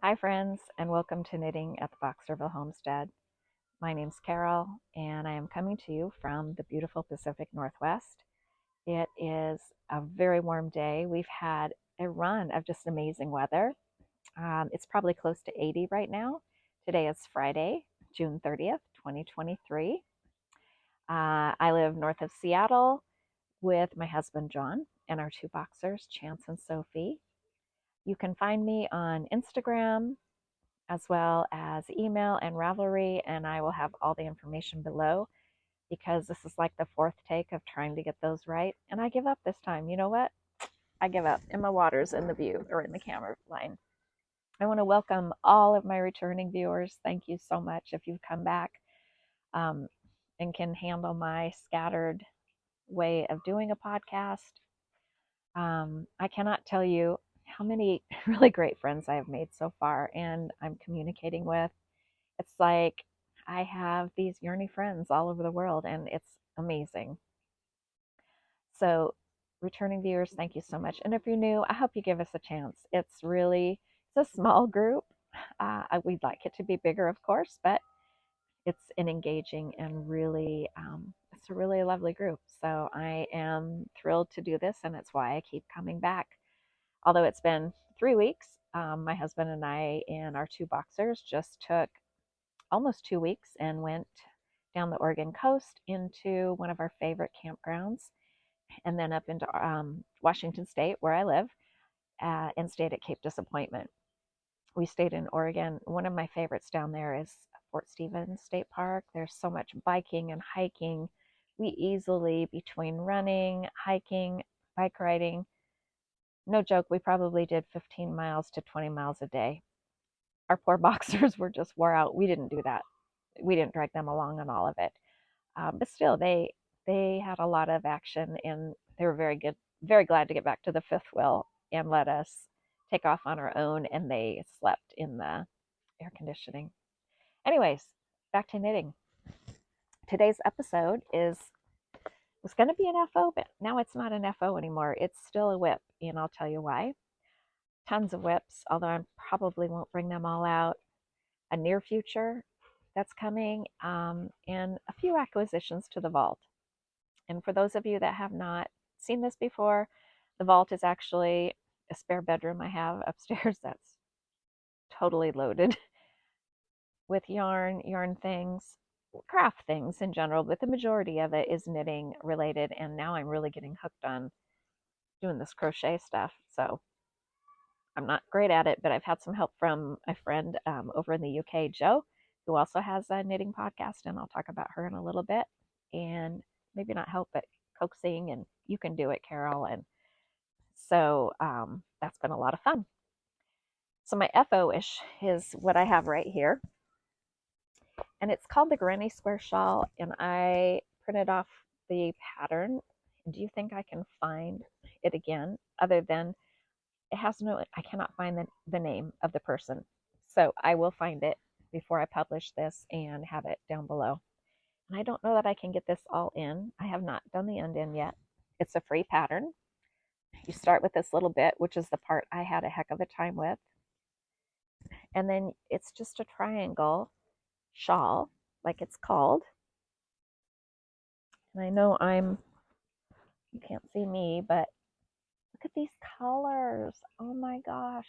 Hi friends, and welcome to Knitting at the Boxerville Homestead. My name's Carol, and I am coming to you from the beautiful Pacific Northwest. It is a very warm day. We've had a run of just amazing weather. It's probably close to 80 right now. Today is Friday, June 30th, 2023. I live north of Seattle with my husband John and our two boxers, Chance and Sophie. You can find me on Instagram as well as email and Ravelry, and I will have all the information below because this is like the fourth take of trying to get those right, and I give up this time. You know what? I give up. And my water's in the view or in the camera line. I want to welcome all of my returning viewers. Thank you so much if you've come back um, and can handle my scattered way of doing a podcast. I cannot tell you how many really great friends I have made so far and I'm communicating with. It's like I have these yearning friends all over the world, and it's amazing. So, returning viewers, thank you so much. And if you're new, I hope you give us a chance. It's a small group. We'd like it to be bigger, of course, but it's an engaging and it's a really lovely group. So I am thrilled to do this, and it's why I keep coming back. Although it's been 3 weeks, my husband and I and our two boxers just took almost 2 weeks and went down the Oregon coast into one of our favorite campgrounds and then up into Washington State, where I live, and stayed at Cape Disappointment. We stayed in Oregon. One of my favorites down there is Fort Stevens State Park. There's so much biking and hiking. We easily, between running, hiking, bike riding, no joke, we probably did 15 miles to 20 miles a day. Our poor boxers were just wore out. We didn't do that. We didn't drag them along on all of it. But still, they had a lot of action, and they were very glad to get back to the fifth wheel and let us take off on our own. And they slept in the air conditioning. Anyways, back to knitting. Today's episode was going to be an FO, but now it's not an FO anymore. It's still a WIP, and I'll tell you why. Tons of WIPs, although I probably won't bring them all out. A near future that's coming, and a few acquisitions to the vault. And for those of you that have not seen this before, the vault is actually a spare bedroom I have upstairs that's totally loaded with yarn things, craft things in general, but the majority of it is knitting related. And now I'm really getting hooked on doing this crochet stuff. So I'm not great at it, but I've had some help from a friend over in the UK, Jo, who also has a knitting podcast, and I'll talk about her in a little bit. And maybe not help, but coaxing, and you can do it, Carol. And so that's been a lot of fun. So my FO-ish is what I have right here. And it's called the Granny Square Shawl, and I printed off the pattern. Do you think I can find it again, other than I cannot find the name of the person. So I will find it before I publish this and have it down below. And I don't know that I can get this all in. I have not done the indent yet. It's a free pattern. You start with this little bit, which is the part I had a heck of a time with. And then it's just a triangle shawl, like it's called. And I know you can't see me, but look at these colors. Oh my gosh.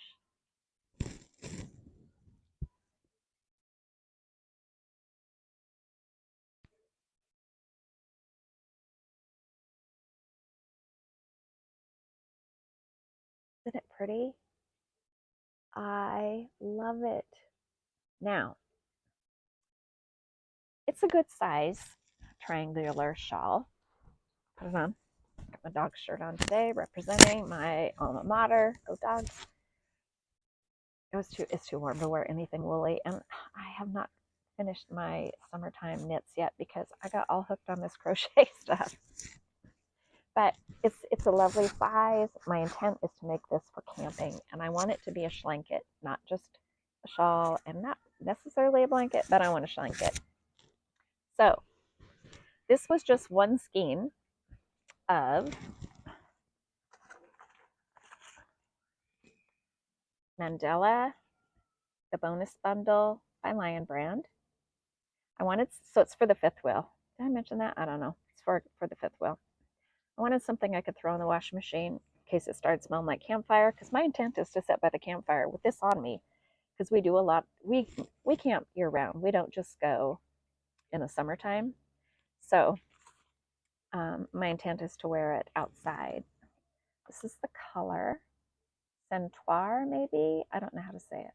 Isn't it pretty? I love it. Now, it's a good size triangular shawl. Put it on. Got my dog shirt on today, representing my alma mater. Go Dogs. It's too warm to wear anything woolly, and I have not finished my summertime knits yet because I got all hooked on this crochet stuff. But it's a lovely size. My intent is to make this for camping, and I want it to be a schlanket, not just a shawl, and not necessarily a blanket, but I want a schlanket. So this was just one skein of Mandala the bonus bundle by Lion Brand. So it's for the fifth wheel. Did I mention that? I don't know. It's for the fifth wheel. I wanted something I could throw in the washing machine in case it started smelling like campfire, because my intent is to sit by the campfire with this on me, because we do a lot. We camp year round. We don't just go in the summertime. So my intent is to wear it outside. This is the color Centaur, maybe. I don't know how to say it.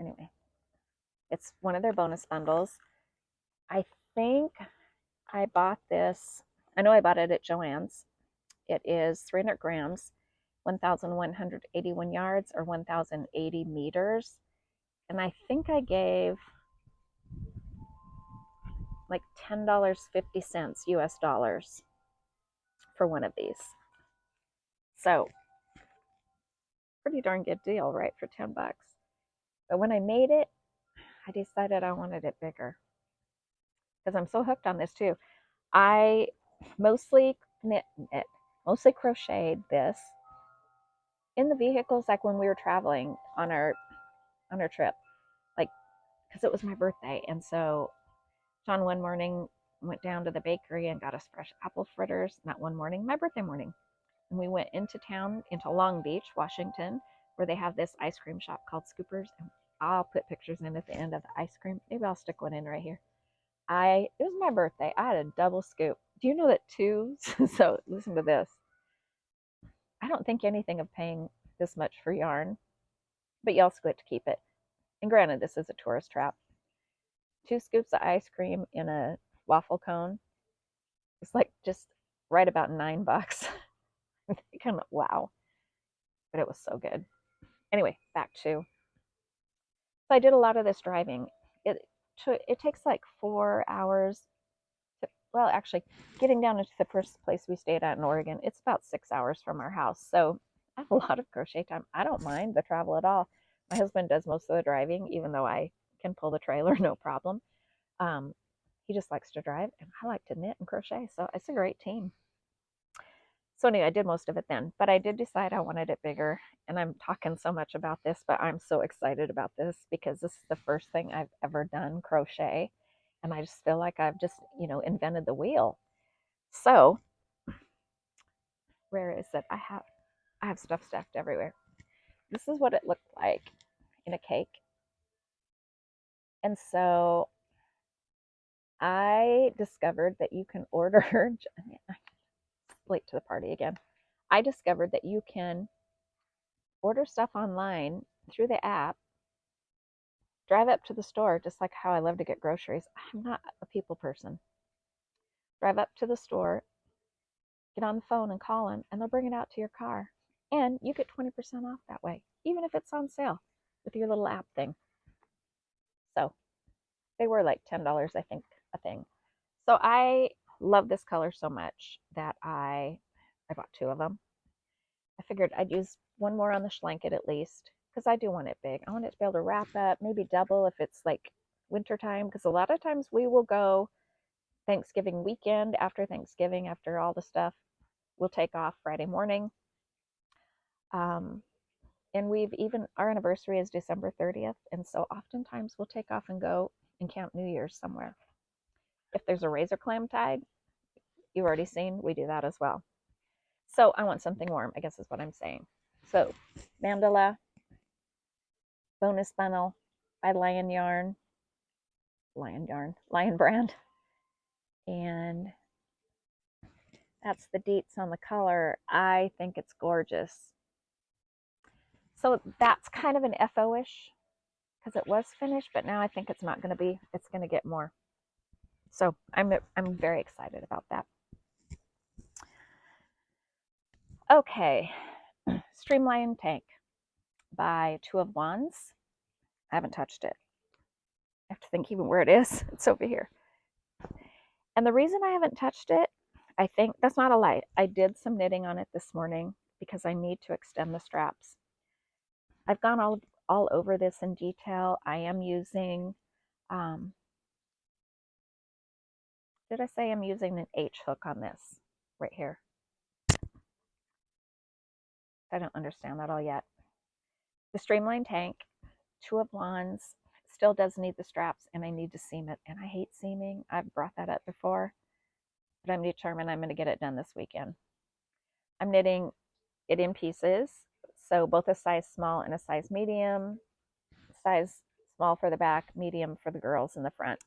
Anyway, it's one of their bonus bundles. I think I bought this. I know I bought it at Joann's. It is 300 grams, 1,181 yards, or 1,080 meters. And I think I gave like $10.50 US dollars for one of these. So, pretty darn good deal, right, for 10 bucks. But when I made it, I decided I wanted it bigger, because I'm so hooked on this too. I mostly crocheted this in the vehicles, like when we were traveling on our trip, like, because it was my birthday. And so John one morning went down to the bakery and got us fresh apple fritters. Not one morning, my birthday morning. And we went into town, into Long Beach, Washington, where they have this ice cream shop called Scoopers. And I'll put pictures in at the end of the ice cream. Maybe I'll stick one in right here. It was my birthday. I had a double scoop. Do you know that too? So listen to this. I don't think anything of paying this much for yarn, but you also get to keep it. And granted, this is a tourist trap. 2 scoops of ice cream in a waffle cone. It's like just right about $9. Kind of wow. But it was so good. Anyway, back to. So I did a lot of this driving. It takes like 4 hours. Well, actually, getting down into the first place we stayed at in Oregon, it's about 6 hours from our house. So I have a lot of crochet time. I don't mind the travel at all. My husband does most of the driving, even though I can pull the trailer, no problem. He just likes to drive, and I like to knit and crochet. So it's a great team. So anyway, I did most of it then, but I did decide I wanted it bigger. And I'm talking so much about this, but I'm so excited about this because this is the first thing I've ever done crochet. And I just feel like I've just, invented the wheel. So where is it? I have stuff stacked everywhere. This is what it looked like in a cake. And so I discovered that you can order, late to the party again. I discovered that you can order stuff online through the app, drive up to the store, just like how I love to get groceries. I'm not a people person. Drive up to the store, get on the phone and call them, and they'll bring it out to your car. And you get 20% off that way, even if it's on sale with your little app thing. So they were like $10, I think, a thing. So I love this color so much that I bought 2 of them. I figured I'd use one more on the blanket at least, because I do want it big. I want it to be able to wrap up, maybe double if it's like wintertime, because a lot of times we will go Thanksgiving weekend, after Thanksgiving, after all the stuff. We'll take off Friday morning. And our anniversary is December 30th. And so oftentimes we'll take off and go and camp New Year's somewhere. If there's a razor clam tide, you've already seen, we do that as well. So I want something warm, I guess is what I'm saying. So mandala, bonus bundle by Lion Brand. And that's the deets on the color. I think it's gorgeous. So that's kind of an FO-ish, because it was finished, but now I think it's not going to be. It's going to get more. So I'm very excited about that. Okay, Streamline Tank by Twoofwands. I haven't touched it. I have to think even where it is. It's over here. And the reason I haven't touched it, I think, that's not a lie. I did some knitting on it this morning because I need to extend the straps. I've gone all over this in detail. I am using, did I say I'm using an H hook on this right here? I don't understand that all yet. The Streamline Tank Twoofwands still does need the straps, and I need to seam it, and I hate seaming. I've brought that up before, but I'm determined I'm going to get it done this weekend. I'm knitting it in pieces, so both a size small and a size medium. Size small for the back, medium for the girls in the front.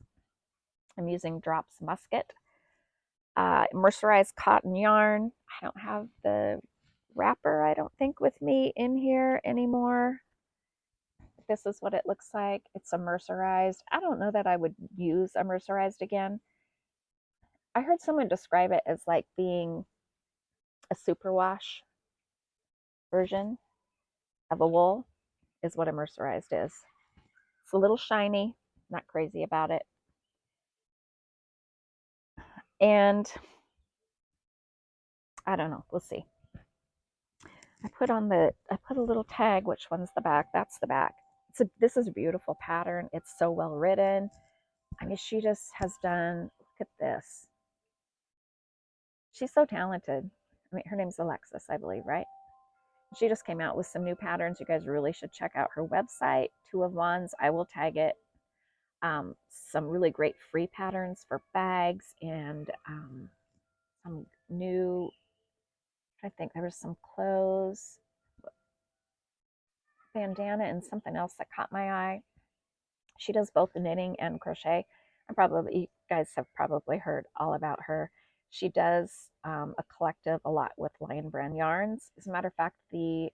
I'm using Drops Musket. Mercerized cotton yarn. I don't have the wrapper, I don't think, with me in here anymore. This is what it looks like. It's a mercerized. I don't know that I would use a mercerized again. I heard someone describe it as like being a superwash version of a wool is what a mercerized is. It's a little shiny, not crazy about it. And I don't know, we'll see. I put a little tag, which one's the back? That's the back. This is a beautiful pattern. It's so well written. I mean, she just has done, look at this. She's so talented. I mean, her name's Alexis, I believe, right? She just came out with some new patterns. You guys really should check out her website, Twoofwands. I will tag it. Some really great free patterns for bags and some new, I think there was some clothes, bandana, and something else that caught my eye. She does both the knitting and crochet. You guys have probably heard all about her. She does a collective a lot with Lion Brand yarns. As a matter of fact, the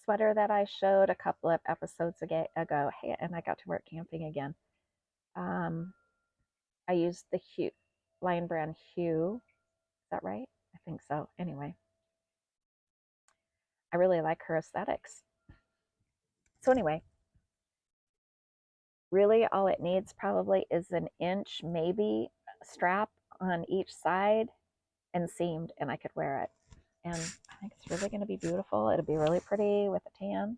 sweater that I showed a couple of episodes ago, hey, and I got to wear it camping again. I used the Lion Brand Hue. Is that right? I think so. Anyway, I really like her aesthetics. So anyway, really all it needs probably is an inch, maybe, strap on each side and seamed, and I could wear it. And I think it's really going to be beautiful. It'll be really pretty with a tan.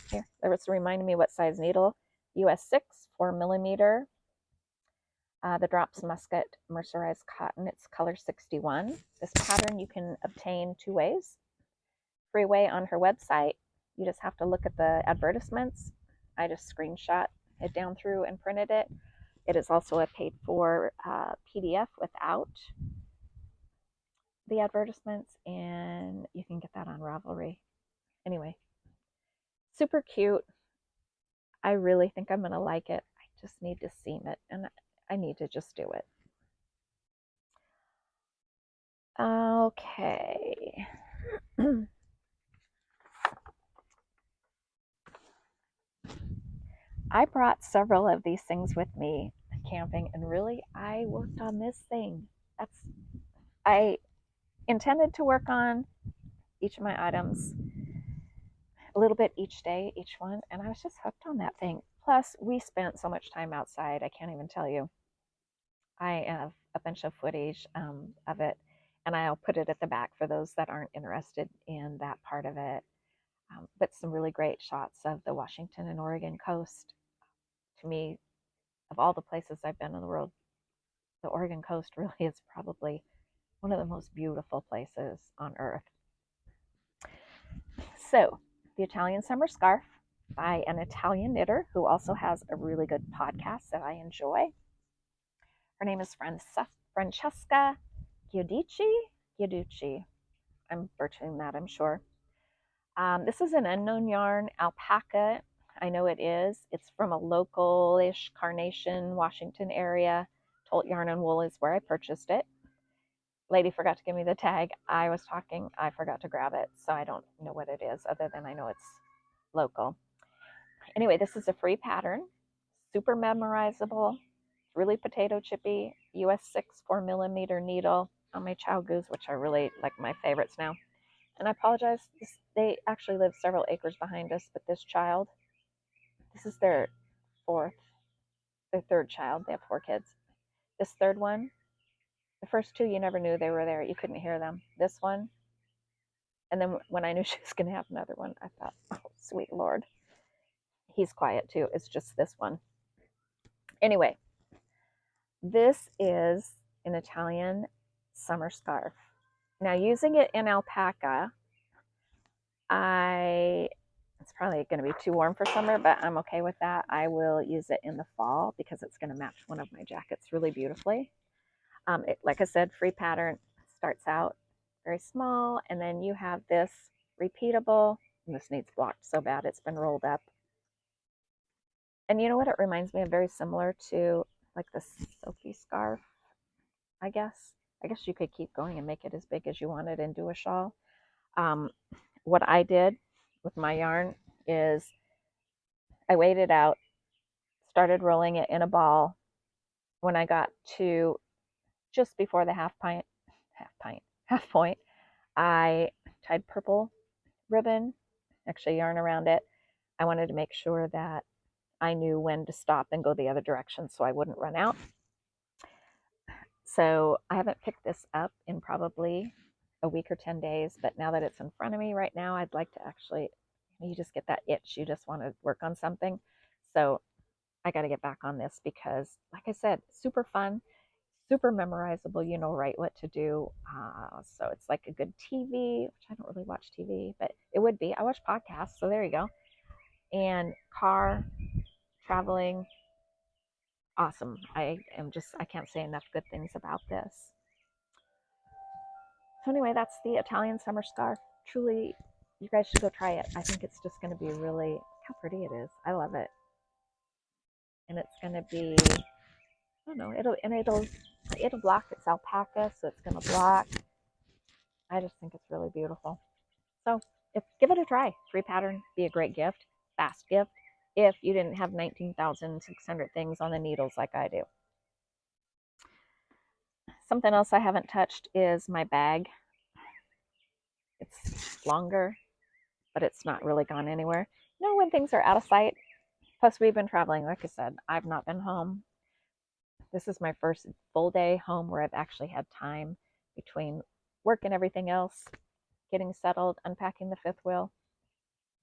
Here, that was reminding me what size needle. US 6, 4mm. The Drops Musket mercerized cotton. It's color 61. This pattern you can obtain 2 ways. Free way on her website. You just have to look at the advertisements. I just screenshot it down through and printed it. It is also a paid for PDF without the advertisements, and you can get that on Ravelry. Anyway, super cute. I really think I'm going to like it. I just need to seam it, and I need to just do it. Okay. I brought several of these things with me camping, and really I worked on this thing. I intended to work on each of my items a little bit each day, each one, and I was just hooked on that thing. Plus, we spent so much time outside, I can't even tell you. I have a bunch of footage of it, and I'll put it at the back for those that aren't interested in that part of it. But some really great shots of the Washington and Oregon coast. To me, of all the places I've been in the world, the Oregon coast really is probably one of the most beautiful places on earth. So, the Italian Summer Scarf by an Italian knitter who also has a really good podcast that I enjoy. Her name is Francesca Giudici. I'm butchering that, I'm sure. This is an unknown yarn, alpaca. I know it is. It's from a local-ish Carnation, Washington area. Tolt Yarn and Wool is where I purchased it. Lady forgot to give me the tag. I was talking. I forgot to grab it, so I don't know what it is other than I know it's local. Anyway, this is a free pattern. Super memorizable. Really potato chippy. US 6 4mm needle on my Chow Goose, which are really like my favorites now. And I apologize. They actually live several acres behind us, but this child, this is their third child. They have 4 kids. This third one, the first 2 you never knew they were there. You couldn't hear them. This one, and then when I knew she was going to have another one, I thought, oh, sweet Lord. He's quiet too. It's just this one. Anyway, this is an Italian summer scarf. Now, using it in alpaca, it's It's probably going to be too warm for summer, but I'm okay with that. I will use it in the fall because it's going to match one of my jackets really beautifully. Like I said, free pattern starts out very small, and then you have this repeatable, and this needs blocked so bad it's been rolled up. And you know what it reminds me of? Very similar to like the silky scarf, I guess. I guess you could keep going and make it as big as you wanted and do a shawl. What I did with my yarn is I weighed it out, started rolling it in a ball. When I got to just before the half point, I tied purple ribbon, actually yarn around it. I wanted to make sure that I knew when to stop and go the other direction so I wouldn't run out. So I haven't picked this up in probably a week or 10 days, but now that it's in front of me right now, I'd like to actually, you just get that itch. You just want to work on something. So I got to get back on this because, like I said, super fun, super memorizable. You know right what to do. So it's like a good TV, which I don't really watch TV, but it would be. I watch podcasts, so there you go. And car, traveling, awesome. I can't say enough good things about this. So anyway, that's the Italian summer scarf. Truly, you guys should go try it. I think it's just going to be really, how pretty it is. I love it. And it's going to be, I don't know, it'll block. It's alpaca, so it's going to block. I just think it's really beautiful. So give it a try. Free pattern, be a great gift, fast gift, if you didn't have 19,600 things on the needles like I do. Something else I haven't touched is my bag. It's longer, but it's not really gone anywhere. You know, when things are out of sight, plus we've been traveling, like I said, I've not been home. This is my first full day home where I've actually had time between work and everything else, getting settled, unpacking the fifth wheel,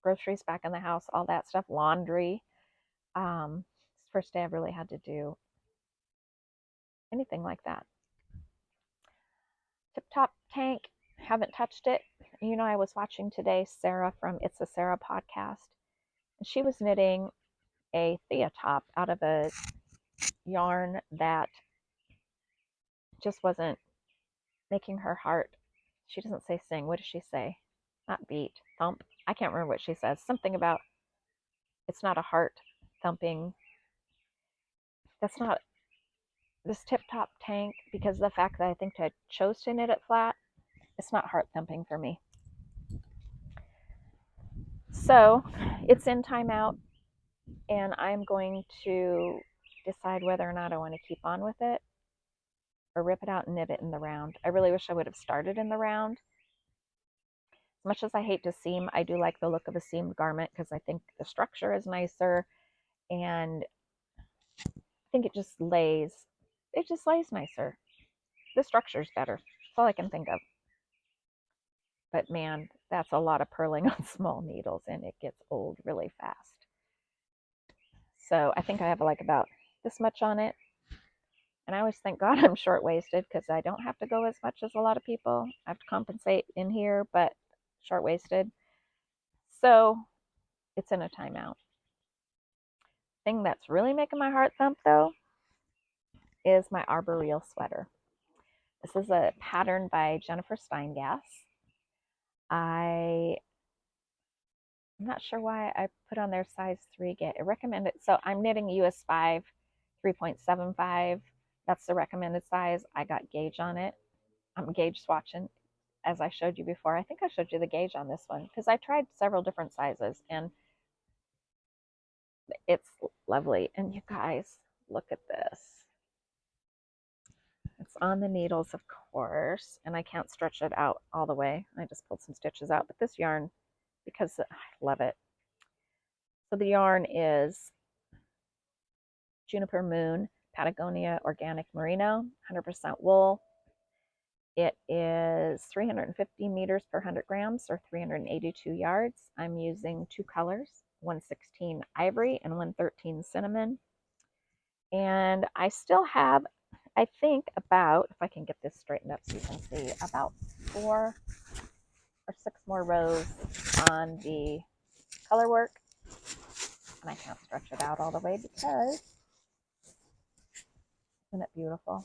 groceries back in the house, all that stuff, laundry. It's the first day I've really had to do anything like that. TipTopTank, haven't touched it. You know, I was watching today Sarah from It's a Sarah podcast, and she was knitting a Thea top out of a yarn that just wasn't making her heart. She doesn't say sing. What does she say? Not beat, thump. I can't remember what she says. Something about it's not a heart thumping. That's not this TipTopTank, because of the fact that I think I chose to knit it flat. It's not heart thumping for me. So it's in timeout, and I'm going to decide whether or not I want to keep on with it or rip it out and knit it in the round. I really wish I would have started in the round. As much as I hate to seam, I do like the look of a seamed garment because I think the structure is nicer, and I think it just lays nicer. The structure's better. That's all I can think of. But man, that's a lot of purling on small needles, and it gets old really fast. So I think I have like about this much on it. And I always thank God I'm short-waisted because I don't have to go as much as a lot of people. I have to compensate in here, but short-waisted. So it's in a timeout. Thing that's really making my heart thump though is my Arboreal sweater. This is a pattern by Jennifer Steingass. I'm not sure why I put on their size 3 get it recommended. So I'm knitting US 5 3.75. That's the recommended size. I got gauge on it. I'm gauge swatching as I showed you before. I think I showed you the gauge on this one because I tried several different sizes and it's lovely. And you guys, look at this. It's on the needles, of course, and I can't stretch it out all the way. I just pulled some stitches out, but this yarn, because I love it. So the yarn is Juniper Moon Patagonia Organic Merino, 100% wool. It is 350 meters per 100 grams or 382 yards. I'm using 2 colors, 116 ivory and 113 cinnamon. And I still have, I think about, if I can get this straightened up so you can see, about 4 or 6 more rows on the color work. And I can't stretch it out all the way because, isn't it beautiful?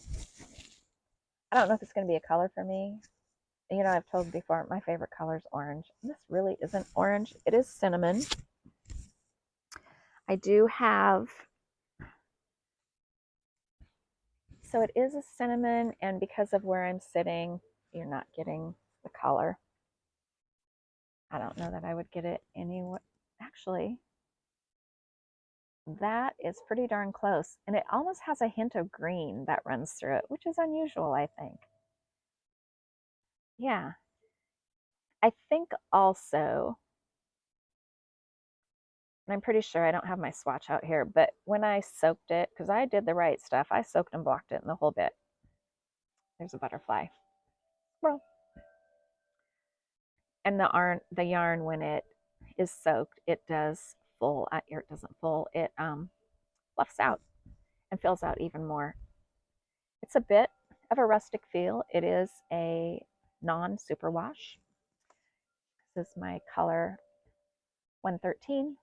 I don't know if it's going to be a color for me. You know, I've told before, my favorite color is orange. This really isn't orange. It is cinnamon. I do have, so it is a cinnamon, and because of where I'm sitting, you're not getting the color. I don't know that I would get it anywhere. Actually, that is pretty darn close. And it almost has a hint of green that runs through it, which is unusual, I think. Yeah. I think also, and I'm pretty sure I don't have my swatch out here, but when I soaked it, because I did the right stuff, I soaked and blocked it in the whole bit. There's a butterfly. Well, and the yarn, when it is soaked, it does full. It doesn't full. It fluffs out and fills out even more. It's a bit of a rustic feel. It is a non-superwash. This is my color 113,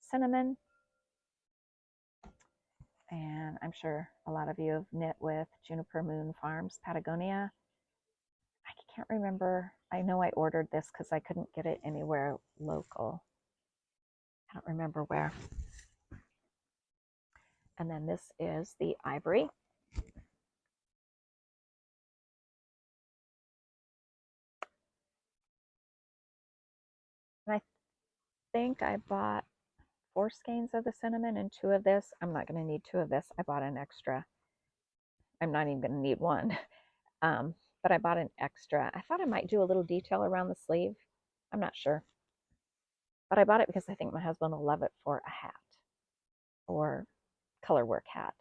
cinnamon. And I'm sure a lot of you have knit with Juniper Moon Farms, Patagonia. I can't remember. I know I ordered this because I couldn't get it anywhere local. I don't remember where. And then this is the ivory. And I think I bought 4 skeins of the cinnamon and 2 of this. I'm not going to need 2 of this. I bought an extra. I'm not even going to need 1. But I bought an extra. I thought I might do a little detail around the sleeve. I'm not sure. But I bought it because I think my husband will love it for a hat or color work hat.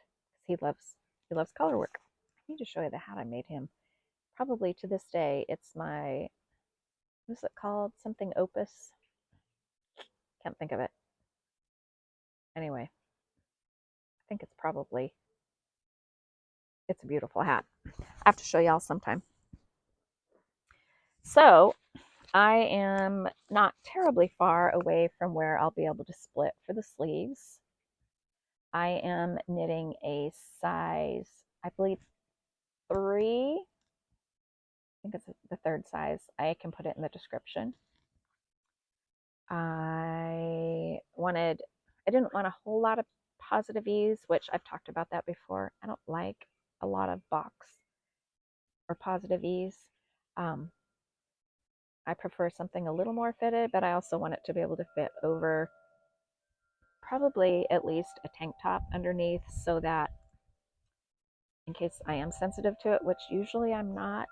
He loves color work. I need to show you the hat I made him. Probably to this day, it's my, what's it called? Something Opus. Can't think of it. Anyway, I think it's probably, it's a beautiful hat. I have to show y'all sometime. So I am not terribly far away from where I'll be able to split for the sleeves. I am knitting a size, I believe 3. I think it's the 3rd size. I can put it in the description. I didn't want a whole lot of positive ease, which I've talked about that before. I don't like a lot of box or positive ease. I prefer something a little more fitted, but I also want it to be able to fit over probably at least a tank top underneath, so that in case I am sensitive to it, which usually I'm not,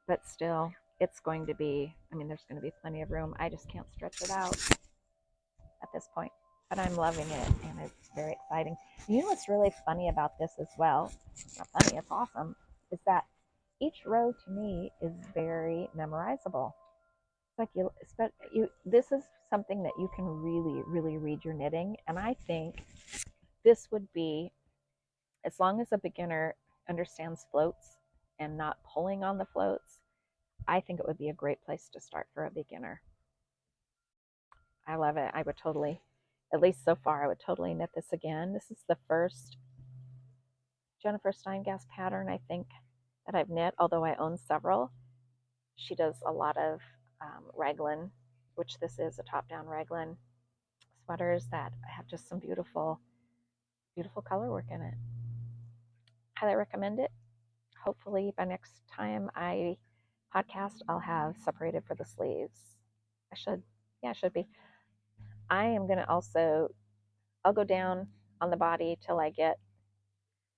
but still it's going to be, I mean, there's going to be plenty of room. I just can't stretch it out at this point, but I'm loving it and it's very exciting. You know what's really funny about this as well, not funny, it's awesome, is that each row to me is very memorizable. It's like this is something that you can really read your knitting, and I think this would be, as long as a beginner understands floats and not pulling on the floats, I think it would be a great place to start for a beginner. I love it. I would totally, at least so far, I would totally knit this again. This is the first Jennifer Steingass pattern, I think, that I've knit, although I own several. She does a lot of raglan, which this is a top-down raglan sweaters that have just some beautiful color work in it. Highly recommend it. Hopefully by next time I podcast, I'll have separated for the sleeves. I should. Yeah, I should be. I am going to also, I'll go down on the body till I get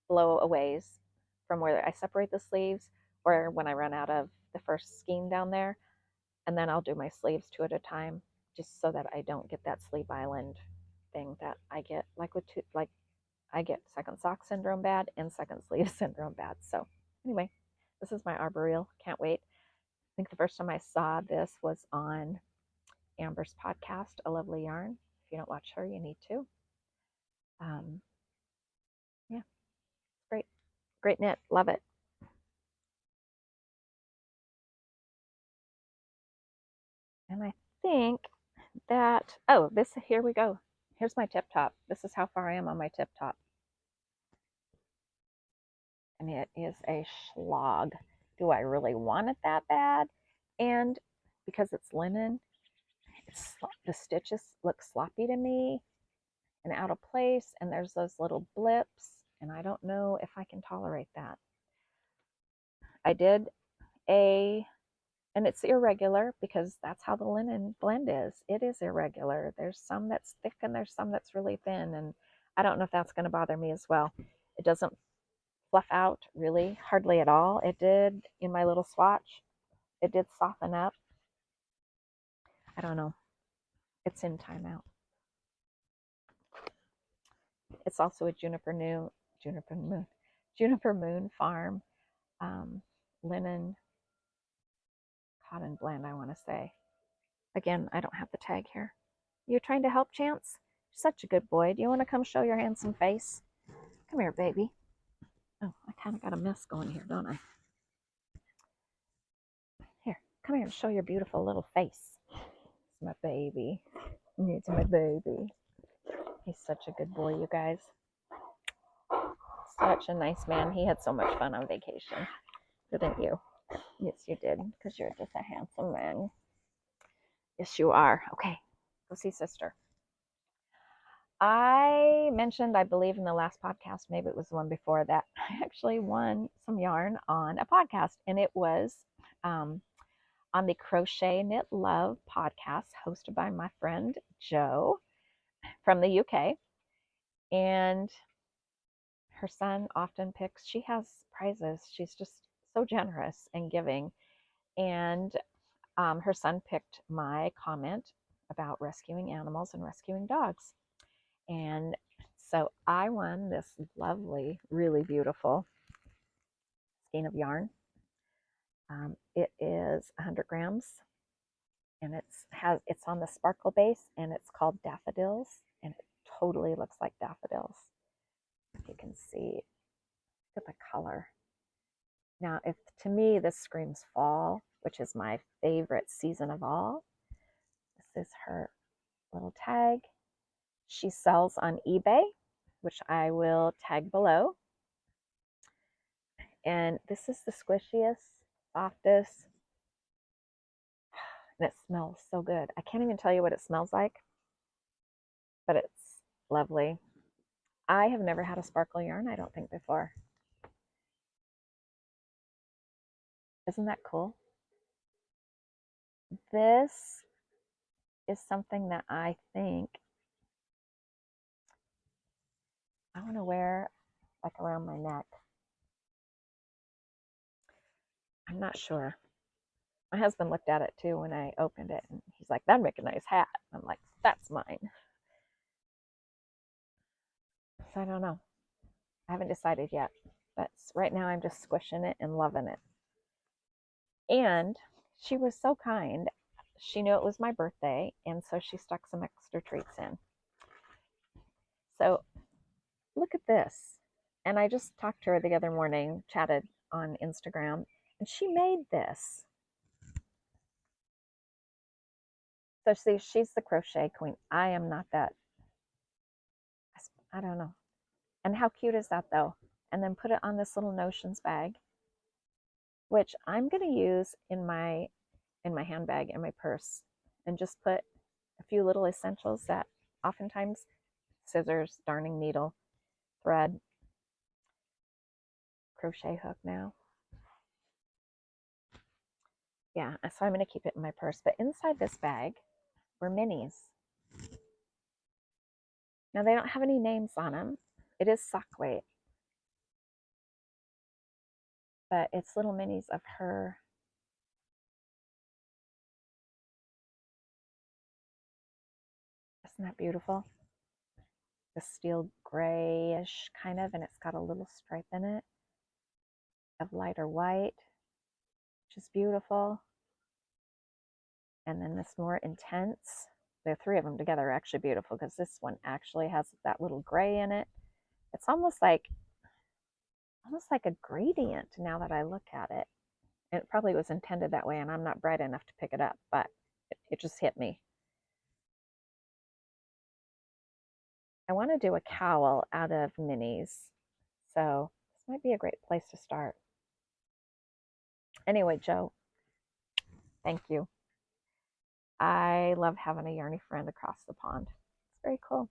below a ways from where I separate the sleeves, or when I run out of the first skein down there, and then I'll do my sleeves 2 at a time, just so that I don't get that sleeve island thing that I get, like I get second sock syndrome bad and second sleeve syndrome bad. So anyway, this is my Arboreal. Can't wait. I think the first time I saw this was on Amber's podcast, A Lovely Yarn. If you don't watch her, you need to. Yeah, great. Great knit. Love it. And I think that. Oh, here we go. Here's my tip top. This is how far I am on my tip top. And it is a slog. Do I really want it that bad? And because it's linen, the stitches look sloppy to me and out of place, and there's those little blips, and I don't know if I can tolerate that. I did and it's irregular because that's how the linen blend is. It is irregular. There's some that's thick and there's some that's really thin, and I don't know if that's going to bother me as well. It doesn't fluff out really hardly at all. It did in my little swatch. It did soften up. I don't know. It's in timeout. It's also a Juniper Moon Farm linen cotton blend, I want to say. Again, I don't have the tag here. You're trying to help, Chance? Such a good boy. Do you want to come show your handsome face? Come here, baby. Oh, I kind of got a mess going here, don't I? Here, come here and show your beautiful little face. It's my baby. It's my baby. He's such a good boy, you guys. Such a nice man. He had so much fun on vacation. Didn't you? Yes, you did, because you're just a handsome man. Yes, you are. Okay, go see sister. I mentioned, I believe in the last podcast, maybe it was the one before that, I actually won some yarn on a podcast, and it was on the Crochet Knit Love podcast hosted by my friend Jo from the UK. And her son often picks, she has prizes. She's just so generous and giving. And her son picked my comment about rescuing animals and rescuing dogs. And so I won this lovely, really beautiful skein of yarn. It is 100 grams, and it's on the sparkle base, and it's called Daffodils, and it totally looks like daffodils. If you can see, look at the color. Now, to me this screams fall, which is my favorite season of all. This is her little tag. She sells on eBay, which I will tag below. And this is the squishiest, softest, and it smells so good. I can't even tell you what it smells like, but it's lovely. I have never had a sparkle yarn, I don't think, before. Isn't that cool? This is something that I think I want to wear like around my neck. I'm not sure. My husband looked at it too when I opened it, and he's like, that'd make a nice hat. I'm like, that's mine. So I don't know. I haven't decided yet, but right now I'm just squishing it and loving it. And she was so kind. She knew it was my birthday, and so she stuck some extra treats in. So look at this. And I just talked to her the other morning, chatted on Instagram, and she made this. So see, she's the crochet queen. I am not that. I don't know. And how cute is that though? And then put it on this little notions bag, which I'm going to use in my handbag and my purse, and just put a few little essentials that oftentimes scissors, darning needle, thread, crochet hook now. Yeah, so I'm going to keep it in my purse. But inside this bag were minis. Now they don't have any names on them. It is sock weight, but it's little minis of her. Isn't that beautiful? The steel grayish kind of, and it's got a little stripe in it of lighter white, which is beautiful. And then this more intense. The three of them together are actually beautiful because this one actually has that little gray in it. It's almost like a gradient now that I look at it. And it probably was intended that way, and I'm not bright enough to pick it up, but it just hit me. I want to do a cowl out of minis. So this might be a great place to start. Anyway, Joe, thank you. I love having a yarny friend across the pond. It's very cool.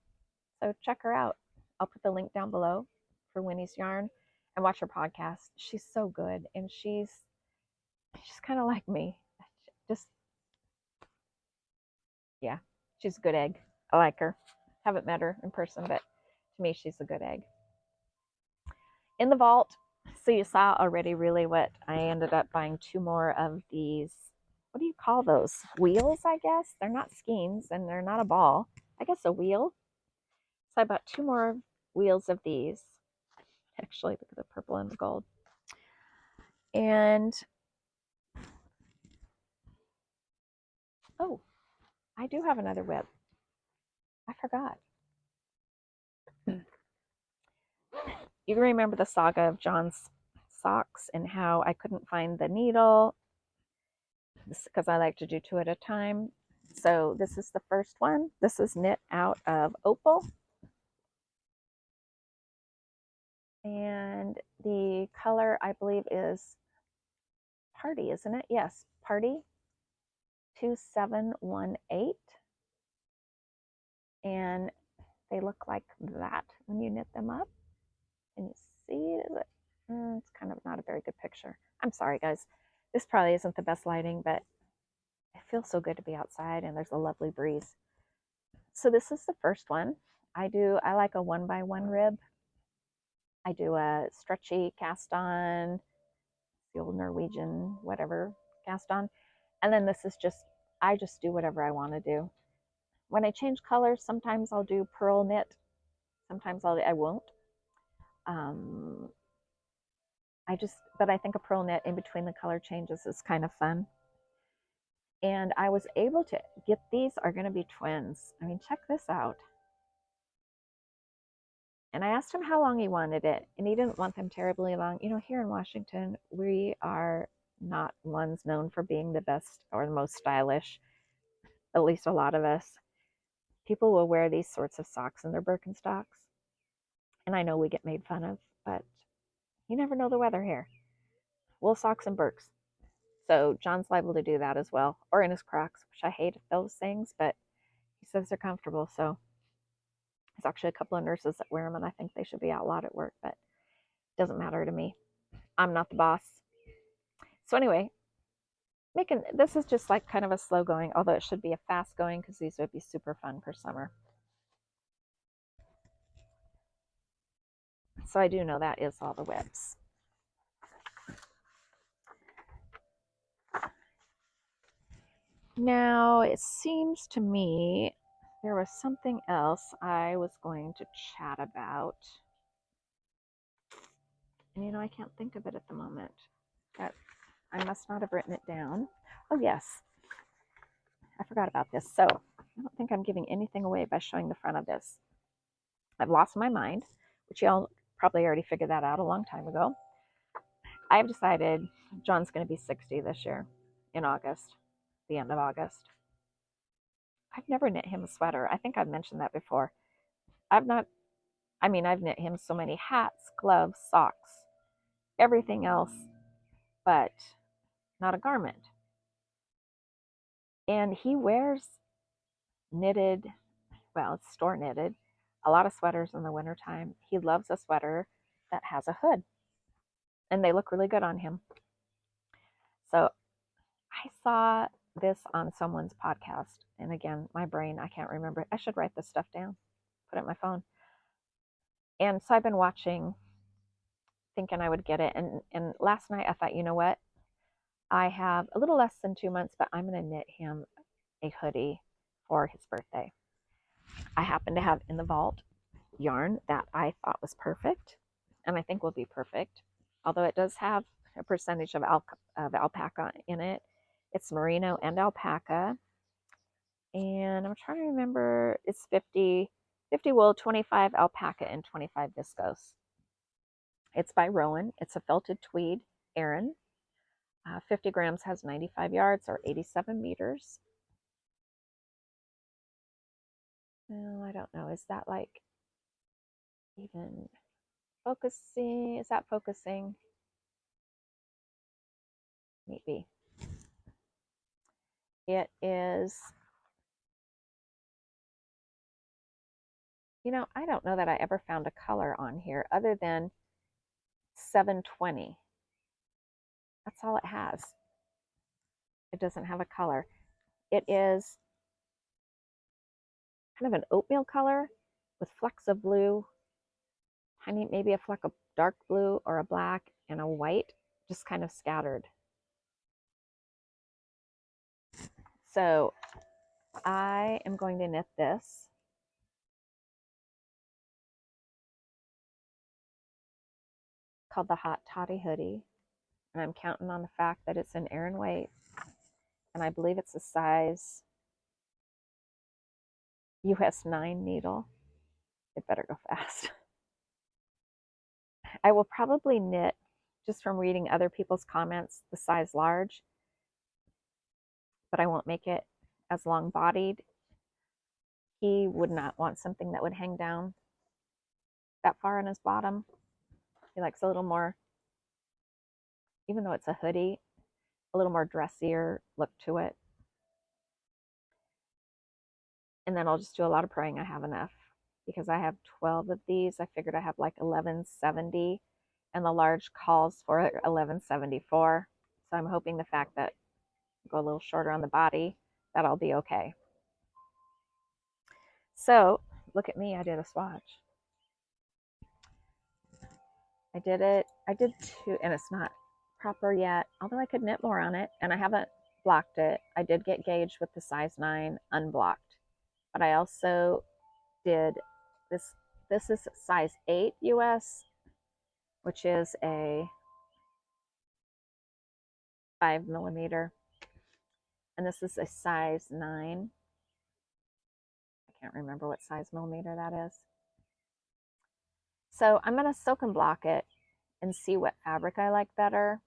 So check her out. I'll put the link down below for Winnie's Yarn and watch her podcast. She's so good, and she's kind of like me. Just, yeah, she's a good egg. I like her. Haven't met her in person, but to me, she's a good egg. In the vault, so you saw already really what I ended up buying 2 more of these. What do you call those? Wheels, I guess. They're not skeins and they're not a ball. I guess a wheel. So I bought 2 more wheels of these. Actually, look at the purple and the gold. And, oh, I do have another WIP. I forgot. You remember the saga of John's socks and how I couldn't find the needle because I like to do 2 at a time. So this is the first one. This is knit out of Opal. And the color, I believe, is Party, isn't it? Yes, Party 2718. And they look like that when you knit them up. Can you see it? It's kind of not a very good picture. I'm sorry, guys. This probably isn't the best lighting, but it feels so good to be outside and there's a lovely breeze. So this is the first one. I like a 1x1 rib. I do a stretchy cast on, the old Norwegian, whatever, cast on. And then this is just, I just do whatever I want to do. When I change colors, sometimes I'll do pearl knit. Sometimes I won't. But I think a pearl knit in between the color changes is kind of fun. And I was able to get, these are going to be twins. I mean, check this out. And I asked him how long he wanted it, and he didn't want them terribly long. You know, here in Washington, we are not ones known for being the best or the most stylish, at least a lot of us. People will wear these sorts of socks in their Birkenstocks. And I know we get made fun of, but you never know the weather here. Wool socks and Birks. So John's liable to do that as well, or in his Crocs, which I hate those things, but he says they're comfortable. So there's actually a couple of nurses that wear them, and I think they should be outlawed at work, but it doesn't matter to me. I'm not the boss. So anyway, this is just like kind of a slow going, although it should be a fast going because these would be super fun for summer. So I do know that is all the WIPs. Now, it seems to me there was something else I was going to chat about. And you know, I can't think of it at the moment. But I must not have written it down. Oh, yes. I forgot about this. So I don't think I'm giving anything away by showing the front of this. I've lost my mind, which y'all probably already figured that out a long time ago. I've decided John's going to be 60 this year in August, the end of August. I've never knit him a sweater. I think I've mentioned that before. I've knit him so many hats, gloves, socks, everything else, but not a garment. And he wears knitted, well, it's store knitted, a lot of sweaters in the wintertime. He loves a sweater that has a hood, and they look really good on him. So I saw this on someone's podcast, and again, my brain, I can't remember it. I should write this stuff down, put it in my phone. And so I've been watching, thinking I would get it. And last night I thought, you know what? I have a little less than 2 months, but I'm going to knit him a hoodie for his birthday. I happen to have in the vault yarn that I thought was perfect, and I think will be perfect, although it does have a percentage of alpaca in it. It's merino and alpaca, and I'm trying to remember, it's 50 wool, 25 alpaca, and 25 viscose. It's by Rowan. It's a felted tweed Aran. 50 grams has 95 yards or 87 meters. Well, I don't know. Is that like even focusing. Is that focusing? Maybe. It is, you know, I don't know that I ever found a color on here other than 720. That's all it has. It doesn't have a color. It is kind of an oatmeal color with flecks of blue, tiny, maybe a fleck of dark blue or a black and a white, just kind of scattered. So I am going to knit this. Called the Hot Toddy Hoodie. And I'm counting on the fact that it's an Aran weight. And I believe it's a size US 9 needle. It better go fast. I will probably knit, just from reading other people's comments, the size large, but I won't make it as long bodied. He would not want something that would hang down that far on his bottom. He likes a little more, even though it's a hoodie, a little more dressier look to it. And then I'll just do a lot of praying I have enough, because I have 12 of these. I figured I have like 1170, and the large calls for 1174. So I'm hoping the fact that I go a little shorter on the body, that I'll be okay. So look at me, I did a swatch. I did it, I did two, and it's not proper yet, although I could knit more on it, and I haven't blocked it. I did get gauged with the size 9 unblocked, but I also did this. This is size 8 US, which is a 5mm, and this is a size 9. I can't remember what size millimeter that is. So I'm going to soak and block it and see what fabric I like better.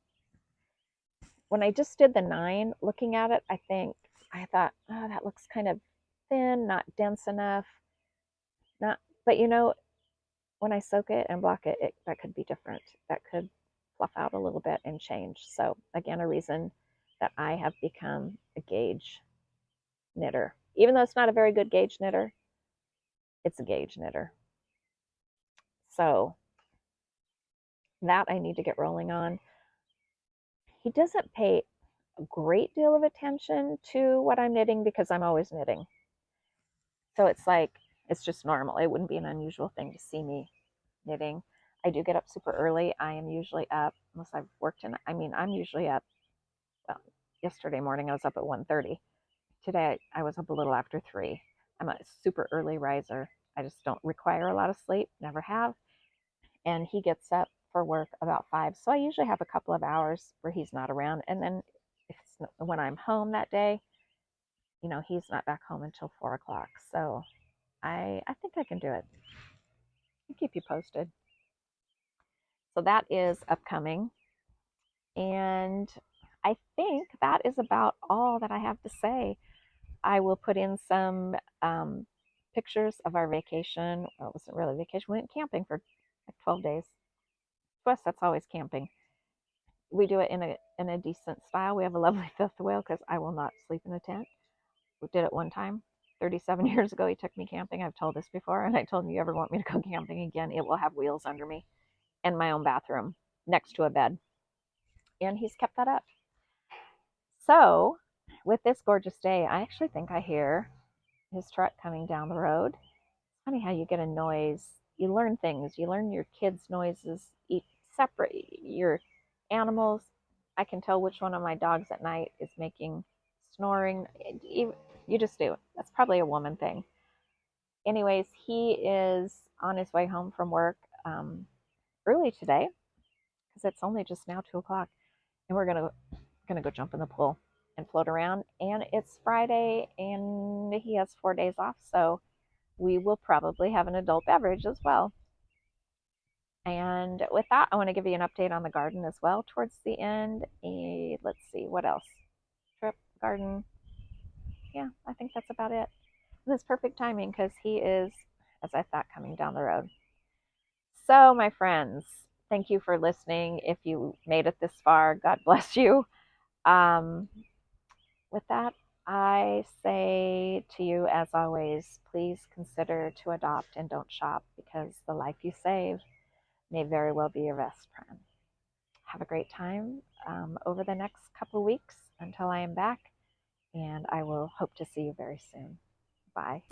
When I just did the 9, looking at it, I thought, oh, that looks kind of thin, not dense enough. But you know, when I soak it and block it, that could be different. That could fluff out a little bit and change. So again, a reason that I have become a gauge knitter. Even though it's not a very good gauge knitter, it's a gauge knitter. So that I need to get rolling on. He doesn't pay a great deal of attention to what I'm knitting because I'm always knitting. So it's like, it's just normal. It wouldn't be an unusual thing to see me knitting. I do get up super early. I am usually up, unless I've worked in, I'm usually up, well, yesterday morning I was up at 1:30. Today I was up a little after 3. I'm a super early riser. I just don't require a lot of sleep, never have. And he gets up for work about 5. So I usually have a couple of hours where he's not around. And then when I'm home that day, you know, he's not back home until 4 o'clock. So I think I can do it. I'll keep you posted. So that is upcoming. And I think that is about all that I have to say. I will put in some pictures of our vacation. Well, it wasn't really vacation. We went camping for like 12 days. To us, that's always camping. We do it in a decent style. We have a lovely fifth wheel because I will not sleep in a tent. We did it one time 37 years ago. He took me camping. I've told this before, and I told him, you ever want me to go camping again, it will have wheels under me and my own bathroom next to a bed. And he's kept that up. So with this gorgeous day, I actually think I hear his truck coming down the road. It's funny how you get a noise. You learn things. You learn your kids' noises, separate your animals. I can tell which one of my dogs at night is making snoring. You just do. That's probably a woman thing. Anyways, he is on his way home from work early today because it's only just now 2 o'clock, and we're gonna go jump in the pool and float around. And it's Friday, and he has 4 days off, so we will probably have an adult beverage as well. And with that, I want to give you an update on the garden as well towards the end. And let's see, what else? Trip, garden. Yeah, I think that's about it. And it's perfect timing because he is, as I thought, coming down the road. So, my friends, thank you for listening. If you made it this far, God bless you. Um, with that, I say to you, as always, please consider to adopt and don't shop, because the life you save may very well be your best friend. Have a great time over the next couple weeks until I am back, and I will hope to see you very soon. Bye.